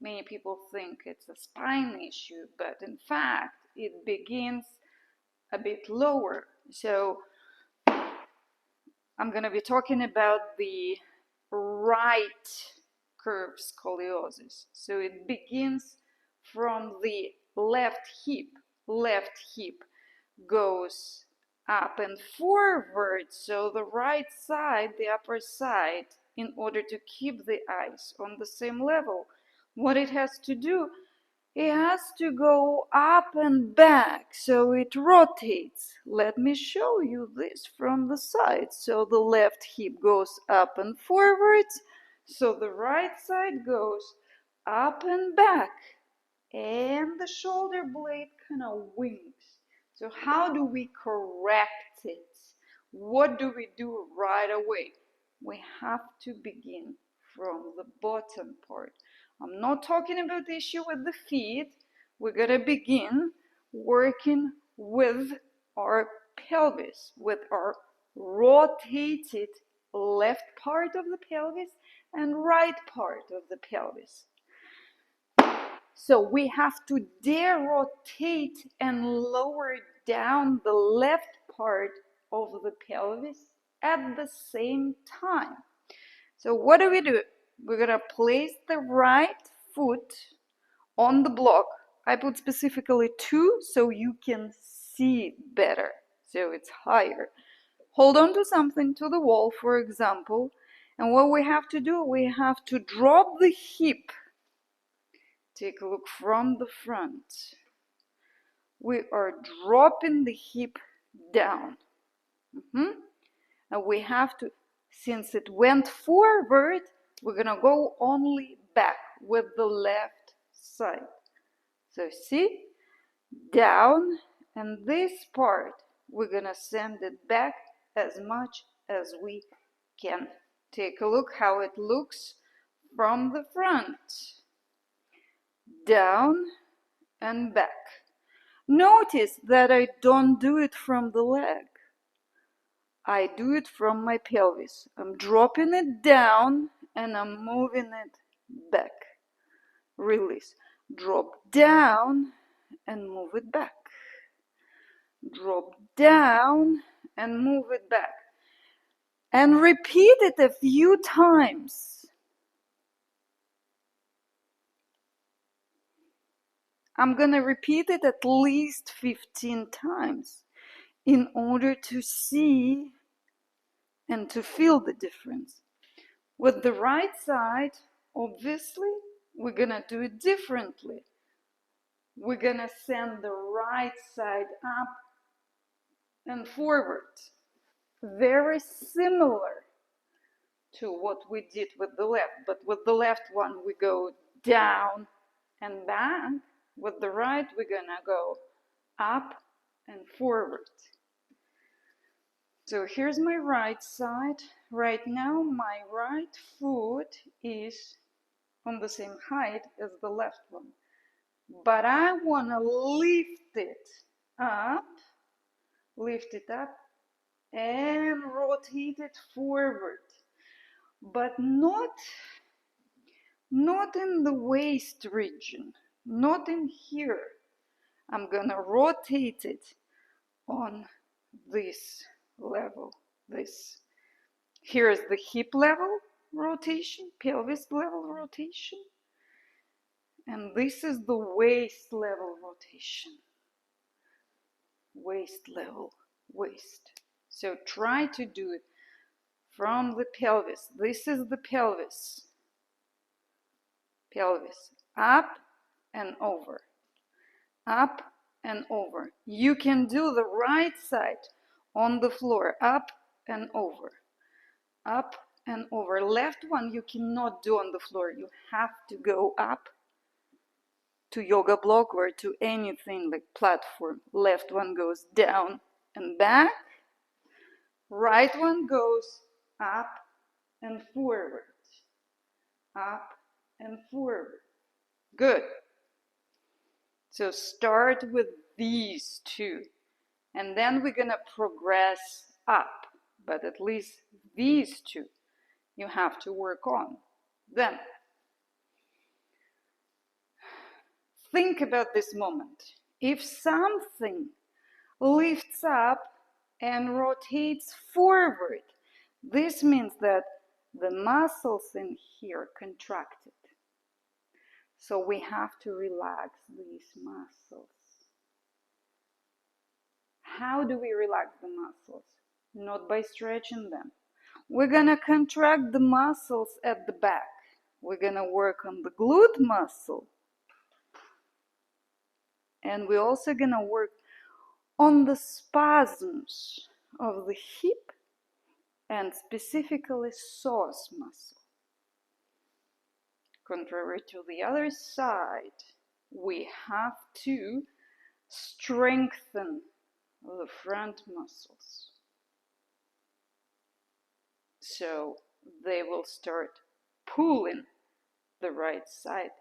Many people think it's a spine issue, but in fact, it begins a bit lower. So I'm going to be talking about the right curve scoliosis. So it begins from the left hip. Left hip goes up and forward, so the right side, the upper side, in order to keep the eyes on the same level, what it has to do, it has to go up and back, so it rotates. Let me show you this from the side. So the left hip goes up and forwards, so the right side goes up and back, and the shoulder blade kind of wings. So how do we correct it? What do we do right away? We have to begin from the bottom part. I'm not talking about the issue with the feet. We're going to begin working with our pelvis, with our rotated left part of the pelvis and right part of the pelvis. So we have to derotate and lower down the left part of the pelvis at the same time. So what do? We're going to place the right foot on the block. I put specifically 2 so you can see better, so it's higher. Hold on to something, to the wall, for example, and what we have to do, we have to drop the hip. Take a look from the front. We are dropping the hip down. And we have to, since it went forward, we're going to go only back with the left side. So see, down, and this part, we're going to send it back as much as we can. Take a look how it looks from the front. Down and back. Notice that I don't do it from the leg. I do it from my pelvis. I'm dropping it down and I'm moving it back. Release. Drop down and move it back. Drop down and move it back. And repeat it a few times. I'm going to repeat it at least 15 times in order to see and to feel the difference. With the right side, obviously, we're going to do it differently. We're going to send the right side up and forward. Very similar to what we did with the left, but with the left one, we go down and back. With the right, we're going to go up and forward. So here's my right side. Right now, my right foot is on the same height as the left one. But I want to lift it up, and rotate it forward. But not in the waist region, not in here. I'm going to rotate it on this level, this. Here's the hip level rotation, pelvis level rotation, and this is the waist level rotation. Waist level, waist. So try to do it from the pelvis. This is the pelvis. Pelvis, up and over, up and over. You can do the right side on the floor, up and over, up and over. Left one you cannot do on the floor. You have to go up to yoga block or to anything like platform. Left one goes down and back. Right one goes up and forward, up and forward. Good. So start with these 2, and then we're going to progress up, but at least these 2 you have to work on. Then Think about this moment. If something lifts up and rotates forward, this means that the muscles in here contracted. So we have to relax these muscles. How do we relax the muscles? Not by stretching them. We're gonna contract the muscles at the back. We're gonna work on the glute muscle. And we're also gonna work on the spasms of the hip and specifically psoas muscle. Contrary to the other side, we have to strengthen the front muscles. So they will start pulling the right side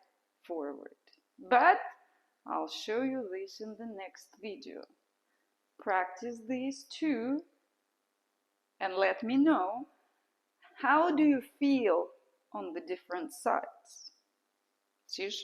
forward. But I'll show you this in the next video. Practice these two and let me know, how do you feel on the different sides? See you soon.